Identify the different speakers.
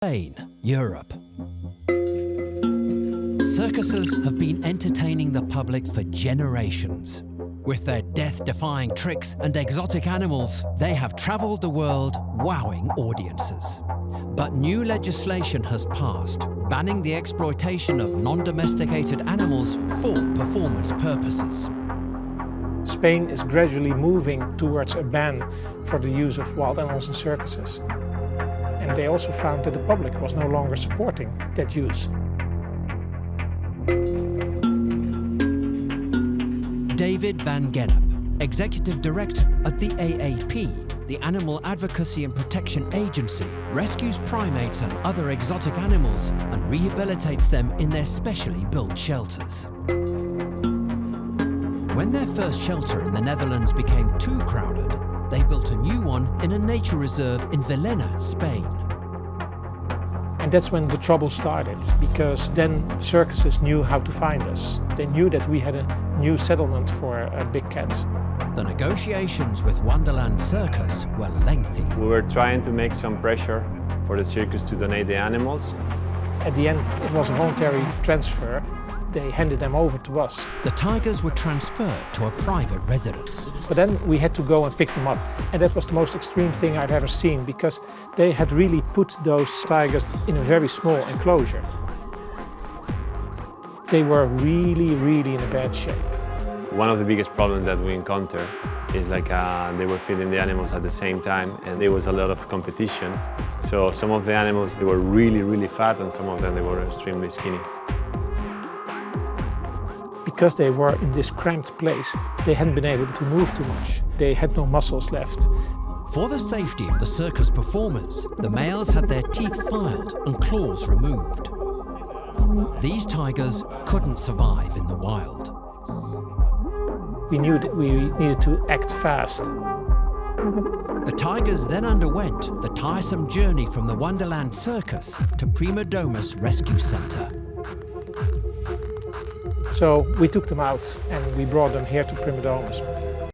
Speaker 1: Spain, Europe. Circuses have been entertaining the public for generations. With their death-defying tricks and exotic animals, they have traveled the world, wowing audiences. But new legislation has passed, banning the exploitation of non-domesticated animals for performance purposes.
Speaker 2: Spain is gradually moving towards a ban for the use of wild animals in circuses. And they also found that the public was no longer supporting that use.
Speaker 1: David van Gennep, Executive Director at the AAP, the Animal Advocacy and Protection Agency, rescues primates and other exotic animals and rehabilitates them in their specially built shelters. When their first shelter in the Netherlands became too crowded, they built a new one in a nature reserve in Villena, Spain.
Speaker 2: And that's when the trouble started, because then circuses knew how to find us. They knew that we had a new settlement for big cats.
Speaker 1: The negotiations with Wonderland Circus were lengthy.
Speaker 3: We were trying to make some pressure for the circus to donate the animals.
Speaker 2: At the end, it was a voluntary transfer. They handed them over to us.
Speaker 1: The tigers were transferred to a private residence.
Speaker 2: But then we had to go and pick them up. And that was the most extreme thing I'd ever seen, because they had really put those tigers in a very small enclosure. They were really, really in a bad shape.
Speaker 3: One of the biggest problems that we encounter is they were feeding the animals at the same time, and there was a lot of competition. So some of the animals, they were really, really fat, and some of them, they were extremely skinny.
Speaker 2: Because they were in this cramped place, they hadn't been able to move too much. They had no muscles left.
Speaker 1: For the safety of the circus performers, the males had their teeth filed and claws removed. These tigers couldn't survive in the wild.
Speaker 2: We knew that we needed to act fast.
Speaker 1: The tigers then underwent the tiresome journey from the Wonderland Circus to Prima Domus Rescue Centre.
Speaker 2: So we took them out and we brought them here to Prima Domus.